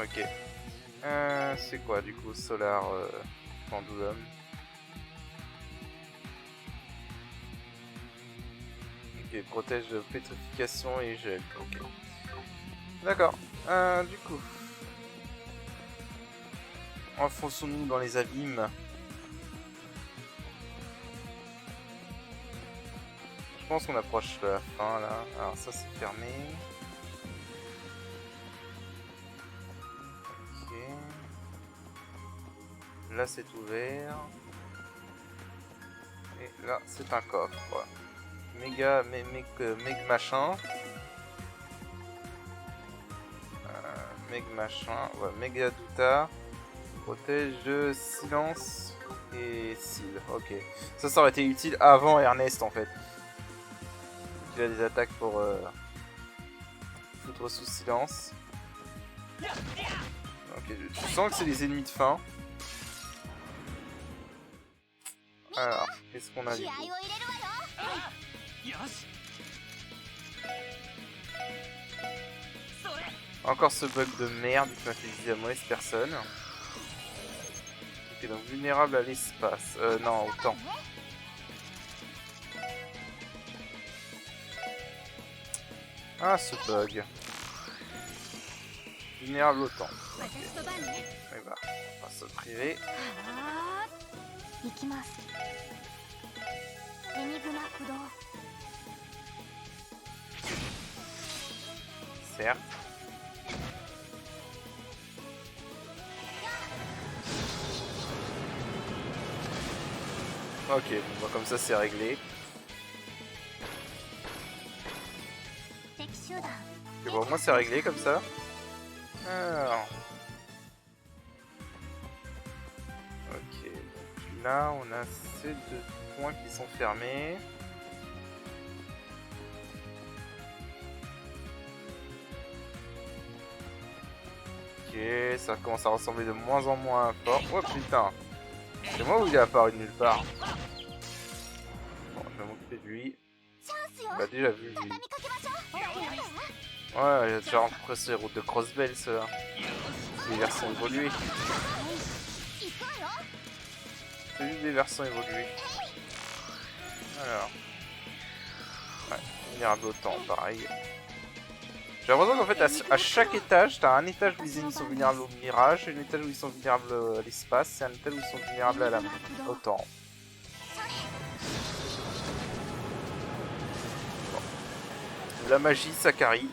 Ok. C'est quoi du coup? Solar Pendulum. Ok, protège de pétrification et gel. Ok. D'accord. Du coup. Enfonçons-nous dans les abîmes. Je pense qu'on approche de la fin là. Alors ça c'est fermé. Là c'est ouvert. Et là c'est un coffre. Méga machin. Meg machin. Ouais, méga douta. Protège de silence et seal. Ok. Ça aurait été utile avant Ernest en fait. Il a des attaques pour foutre sous silence. Ok, tu sens que c'est les ennemis de fin. Alors, qu'est-ce qu'on a du coup? Encore ce bug de merde qui m'a fait viser à mauvaise personne. Ok, donc vulnérable à l'espace. Non, au temps. Ah, ce bug. Vulnérable au temps. Ok. Et bah, on va se priver. Certes. Ok, bon, bah, comme ça c'est réglé. Et bon, au moins c'est réglé comme ça. Alors. Ok, donc là on a ces deux points qui sont fermés. Ok, ça commence à ressembler de moins en moins fort. Oh putain! C'est moi ou il est apparu de nulle part? Bon, je vais m'occuper de lui. Bah déjà vu lui. Ouais, j'ai déjà rencontré ces routes de Crossbell, ceux-là. Des versions évoluées. C'est juste des versions évoluées. Alors. Ouais, vulnérable au temps, pareil. J'ai l'impression qu'en fait, à chaque étage, t'as un étage où ils sont vulnérables au mirage, un étage où ils sont vulnérables à l'espace, et un étage où ils sont vulnérables à au temps. Bon. La magie, Sakari.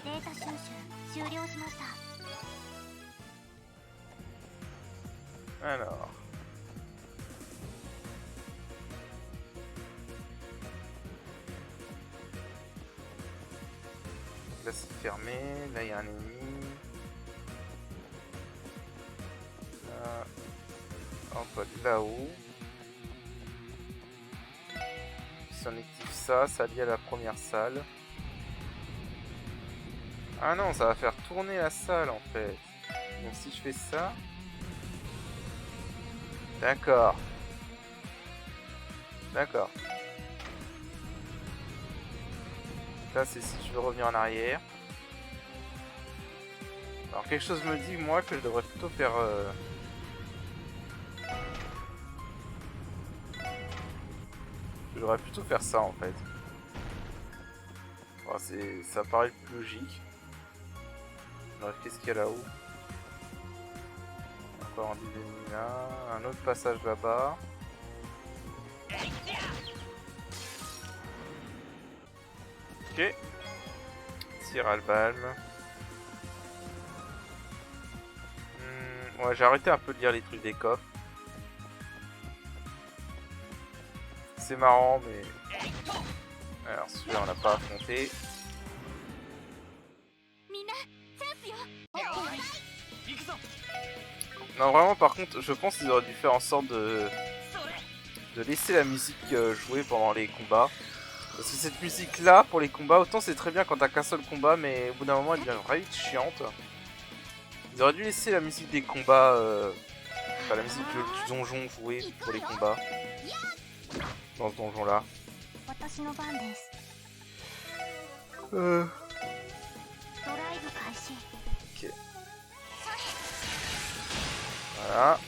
Alors. Là c'est fermé, là il y a un ennemi. Là. On va là-haut. Si on active ça, ça lie à la première salle. Ah non, ça va faire tourner la salle en fait. Donc si je fais ça... D'accord. D'accord. Là c'est si je veux revenir en arrière. Alors quelque chose me dit moi que je devrais plutôt faire... Je devrais plutôt faire ça en fait. Bon, ça paraît le plus logique. Bref, qu'est-ce qu'il y a là-haut? Encore un ennemis là. Un autre passage là-bas. Ok. Tir à balme. Ouais, j'ai arrêté un peu de lire les trucs des coffres. C'est marrant, mais... Alors, celui-là, on l'a pas affronté. Non, vraiment, par contre, je pense qu'ils auraient dû faire en sorte de laisser la musique jouer pendant les combats. Parce que cette musique-là, pour les combats, autant c'est très bien quand t'as qu'un seul combat, mais au bout d'un moment, elle devient vraiment chiante. Ils auraient dû laisser la musique des combats... Enfin, la musique du donjon jouer pour les combats. Dans ce donjon-là. Ok. Voilà.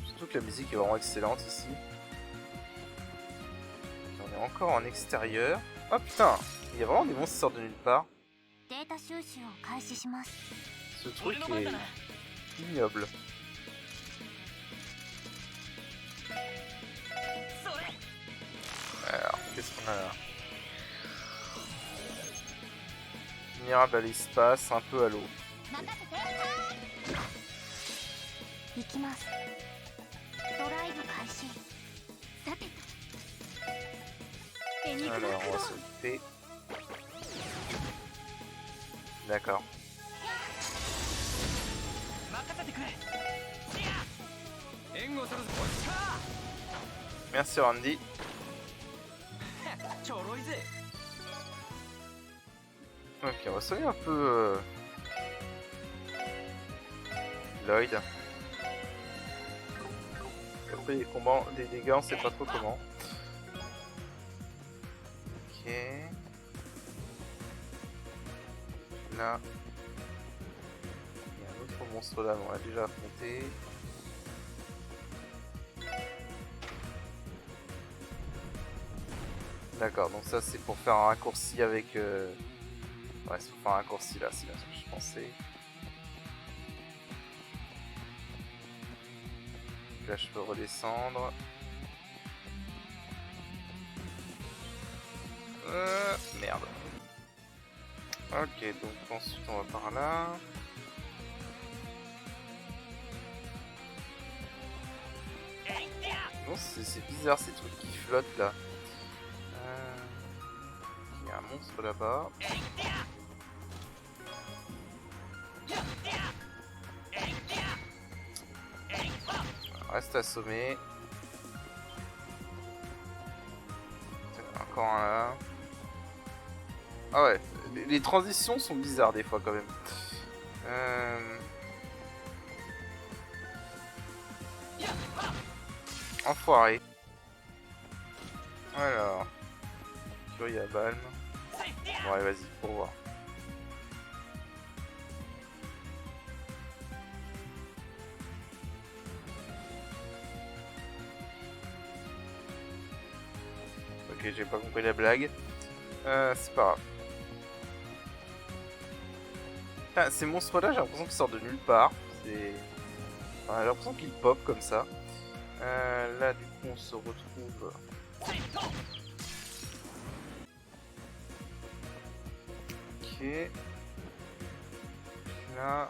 Surtout que la musique est vraiment excellente ici. On est encore en extérieur. Oh putain, il y a vraiment des monstres qui sortent de nulle part. Ce truc est ignoble. Alors, qu'est-ce qu'on a là? Vulnérable à l'espace, un peu à l'eau. Alors, on va s'occuper. D'accord. Merci Randy. Ok, on va soigner un peu Lloyd. Après les combats, des dégâts, on sait pas trop comment. Ok. Là, il y a un autre monstre là, on l'a déjà affronté. D'accord, donc ça c'est pour faire un raccourci avec... Ouais, c'est pour faire un raccourci là, c'est bien ce que je pensais. Là je peux redescendre. Merde. Ok, donc ensuite on va par là. Non, c'est bizarre ces trucs qui flottent là. Il y a un monstre là-bas. Reste assommé. Encore un là. Ah ouais, les transitions sont bizarres des fois quand même. Enfoiré. Alors. Fury à Balm. Bon, allez, vas-y, pour voir. Ok, j'ai pas compris la blague. C'est pas grave. Putain, ces monstres-là, j'ai l'impression qu'ils sortent de nulle part. Enfin, j'ai l'impression qu'ils pop comme ça. Là, du coup, on se retrouve... Ok. Là...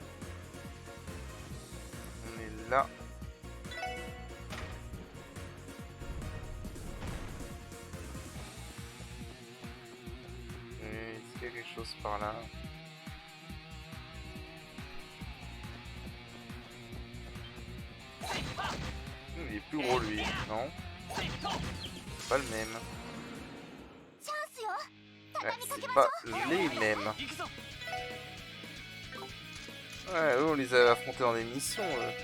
On est là. Est-ce qu'il y a quelque chose par là? Il est plus gros lui, non? C'est pas le même. Ouais, c'est pas les mêmes. Ouais, eux on les a affrontés dans des missions. Ouais,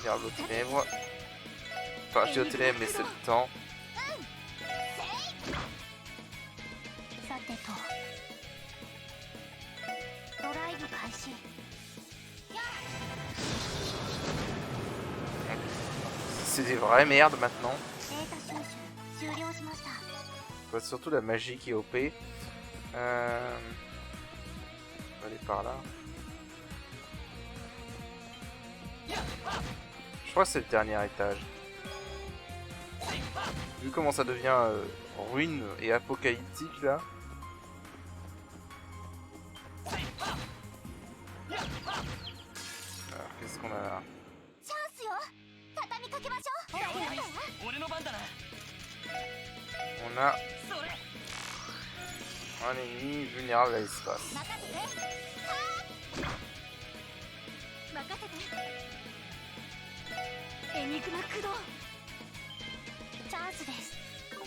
regarde l'autre ténèbre. Enfin, je dis au ténèbre, mais c'est le temps. C'est des vraies merdes maintenant. Faut surtout la magie qui est OP. On va aller par là. Je crois que c'est le dernier étage. Vu comment ça devient ruine et apocalyptique là. Alors qu'est-ce qu'on a là? On a un ennemi vulnérable à l'espace.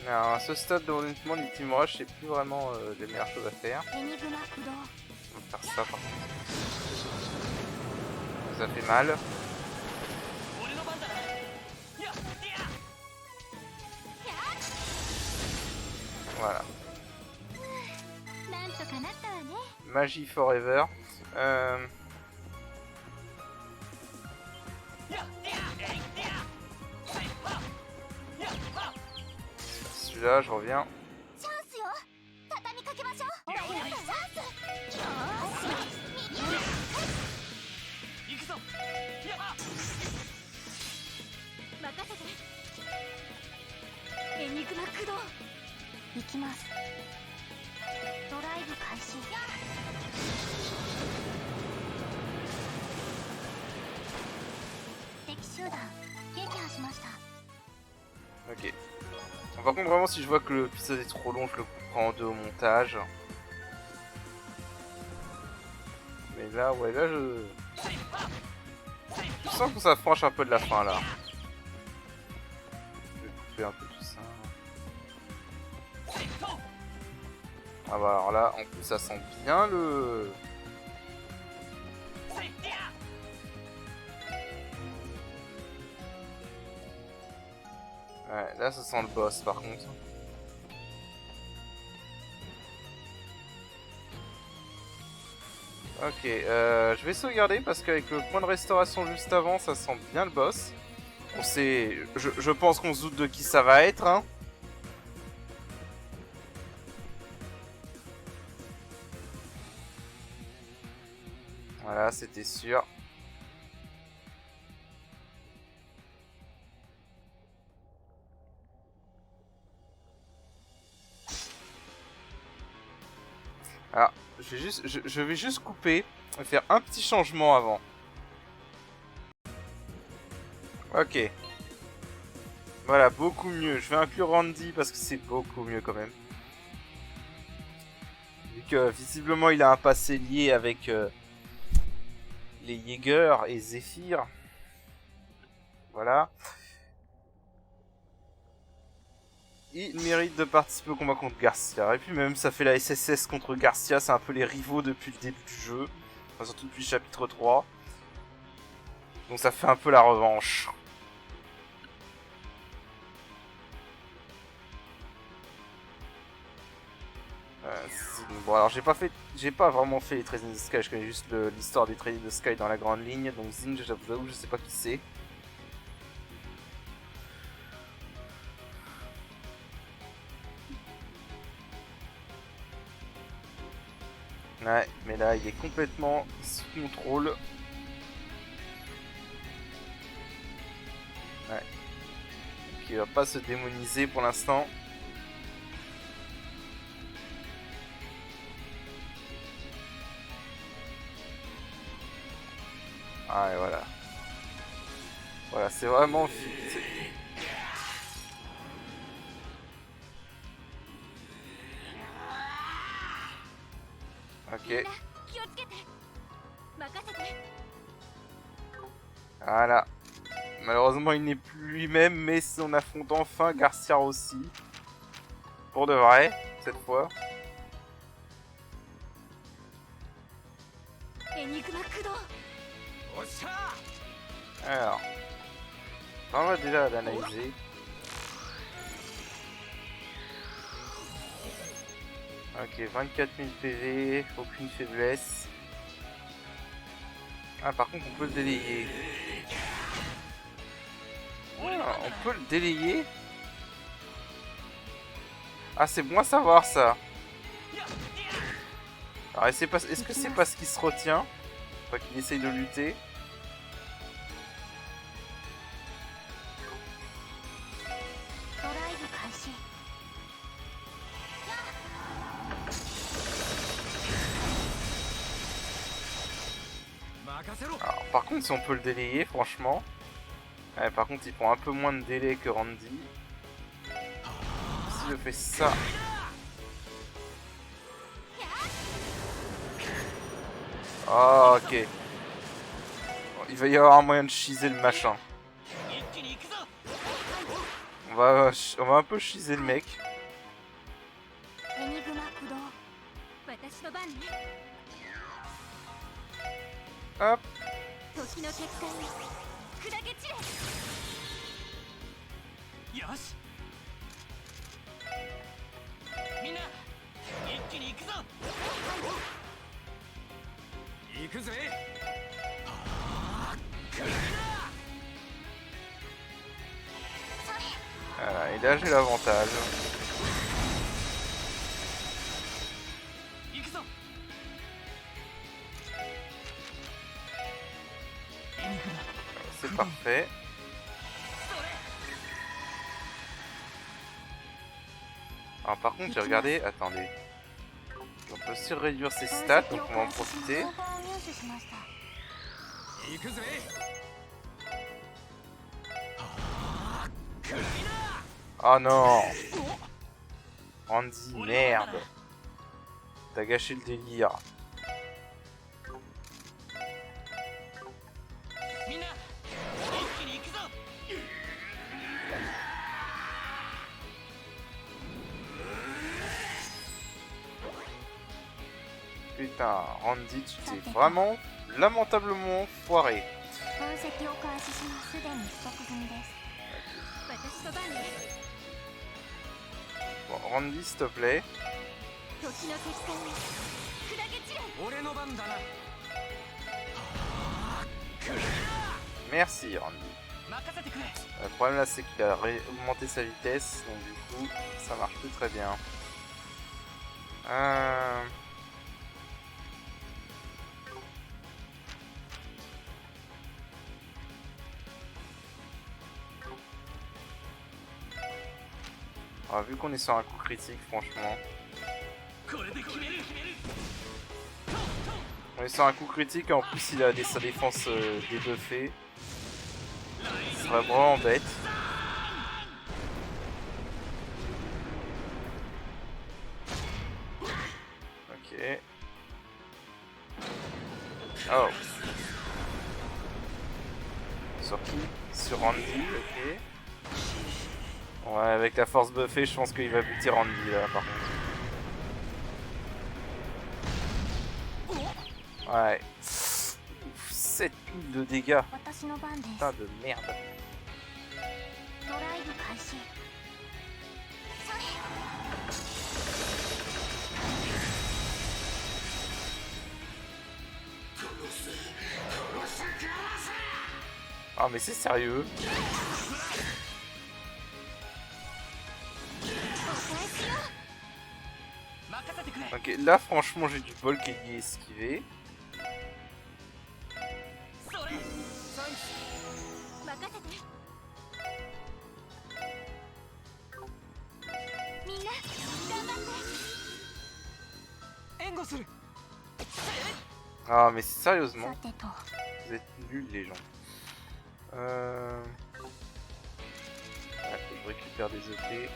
Alors à ce stade de honnêtement, l'Ultime Rush c'est plus vraiment les meilleures choses à faire. On va faire ça par contre. Ça fait mal. Voilà. Magie forever. Celui-là, je reviens. Ok. Par contre, vraiment, si je vois que l'épisode est trop long, je le couperai en deux au montage. Mais là, ouais, là, je sens qu'on s'approche un peu de la fin, là. Je vais couper un peu tout ça. Ah bah alors là, en plus, ça sent bien le... Ouais, là, ça sent le boss, par contre. Ok, je vais sauvegarder parce qu'avec le point de restauration juste avant, ça sent bien le boss. On sait, je pense qu'on se doute de qui ça va être, hein. Voilà, c'était sûr. Alors, je vais juste couper et faire un petit changement avant. Ok. Voilà, beaucoup mieux. Je vais inclure Randy parce que c'est beaucoup mieux quand même. Vu que visiblement il a un passé lié avec les Jaeger et Zephyr. Voilà. Il mérite de participer au combat contre Garcia. Et puis même ça fait la SSS contre Garcia, c'est un peu les rivaux depuis le début du jeu. Enfin, surtout depuis le chapitre 3. Donc ça fait un peu la revanche. Bon alors j'ai pas vraiment fait les Trading the Sky, je connais juste l'histoire des Trading the Sky dans la grande ligne. Donc Zing, j'avoue, je sais pas qui c'est. Ouais, mais là il est complètement sous contrôle. Ouais. Donc il va pas se démoniser pour l'instant. Ah et voilà. Voilà, c'est vraiment... Ok. Voilà. Malheureusement, il n'est plus lui-même, mais on affronte enfin Garcia aussi. Pour de vrai, cette fois. Alors. On va déjà l'analyser. Ok, 24 000 PV, aucune faiblesse. Ah, par contre, on peut le délayer. Ah, on peut le délayer. Ah, c'est bon à savoir ça. Alors, est-ce que c'est parce qu'il se retient? Enfin, qu'il essaye de lutter? Alors, par contre, si on peut le délayer, franchement. Ouais, par contre, il prend un peu moins de délai que Randy. Si je fais ça. Oh, ok. Bon, il va y avoir un moyen de cheeser le machin. On va un peu cheeser le mec. Hop. Voilà, et là j'ai l'avantage. C'est parfait. Alors par contre j'ai regardé, attendez. On peut aussi réduire ses stats, donc on va en profiter. Oh non! Randy, merde! T'as gâché le délire. Putain, Randy, tu t'es vraiment lamentablement foiré. Bon, Randy, s'il te plaît. Merci Randy. Le problème là c'est qu'il a augmenté sa vitesse, donc du coup ça marche plus très bien. Alors, vu qu'on est sur un coup critique, franchement. On est sur un coup critique et en plus il a sa défense débuffée. Ce serait vraiment bête. Ok. Oh. Sur qui? Sur Randy, ok. Ouais, avec la force buffée, je pense qu'il va buter Randy là par contre. Ouais. 7000 de dégâts. Putain de merde. Ah mais c'est sérieux. Ok, là franchement j'ai du bol qu'il y ait esquivé. Ah mais sérieusement, vous êtes nuls les gens. Ouais, faut que je récupère des EP.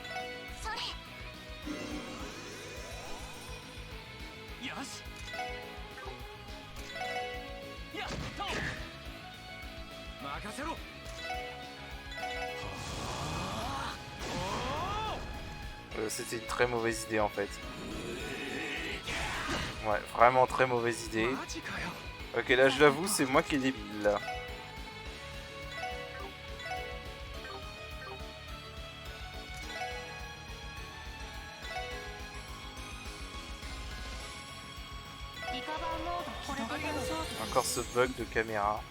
C'était une très mauvaise idée en fait. Ouais, vraiment très mauvaise idée. Ok, là je l'avoue, c'est moi qui est débile là. Encore ce bug de caméra.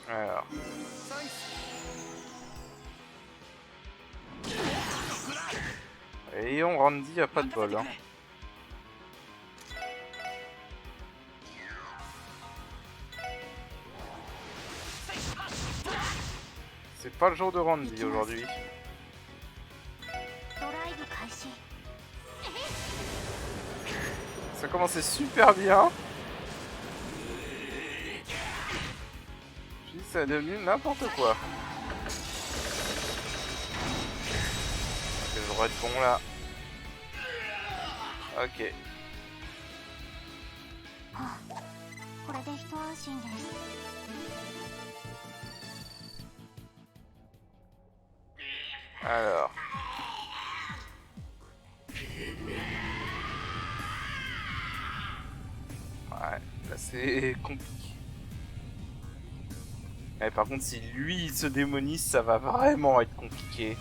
Alors. Et on Randy a pas de bol. Hein. C'est pas le jour de Randy aujourd'hui. Ça commençait super bien. Puis ça est devenu n'importe quoi. Je devrais être bon là. Ok. Alors. Ouais, là c'est compliqué. Et par contre, si lui il se démonise, ça va vraiment être compliqué.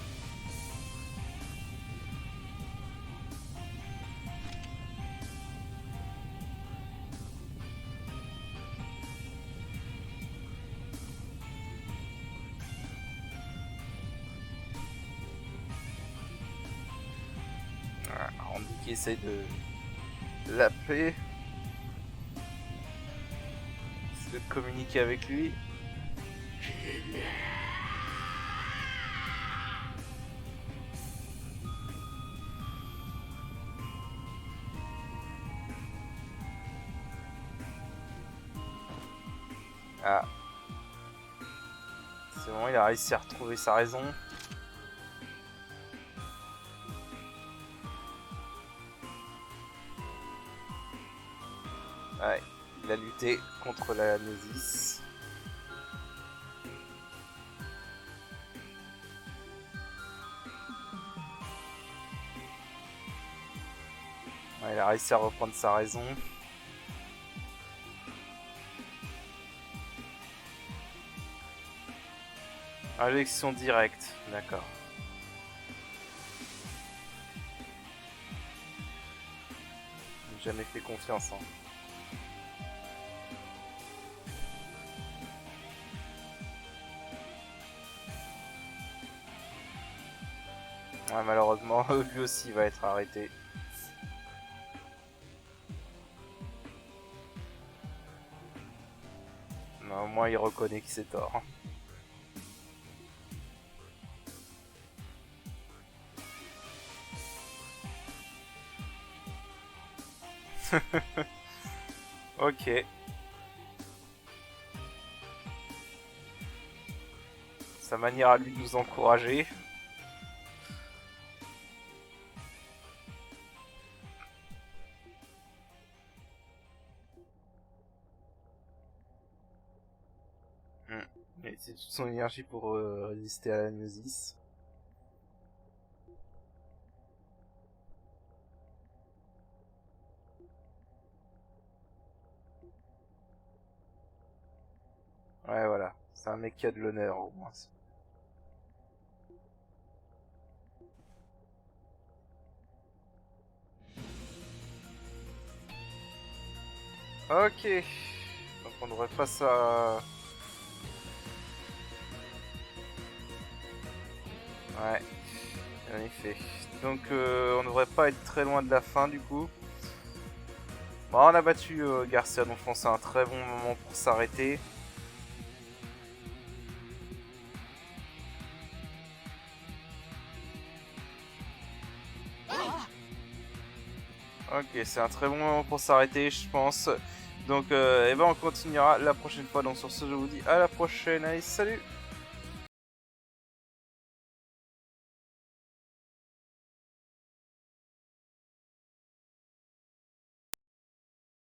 Randy qui essaye de l'appeler. De communiquer avec lui. Ah. C'est bon, il a réussi à retrouver sa raison. Ouais, il a lutté contre la Nésis. Ouais, il a réussi à reprendre sa raison. Injection directe, d'accord. J'ai jamais fait confiance, hein. Ouais, malheureusement, lui aussi va être arrêté. Mais au moins, il reconnaît que c'est tort. Ok. Sa manière à lui de nous encourager. Et c'est toute son énergie pour résister à la gnosis. Ouais, voilà. C'est un mec qui a de l'honneur, au moins. Ok. Donc on devrait pas ça... Ouais. En effet. Donc on devrait pas être très loin de la fin, du coup. Bon, on a battu Garcia, donc je pense que c'est un très bon moment pour s'arrêter. Ok, c'est un très bon moment pour s'arrêter, je pense. Donc, eh ben, on continuera la prochaine fois. Donc, sur ce, je vous dis à la prochaine. Allez, salut!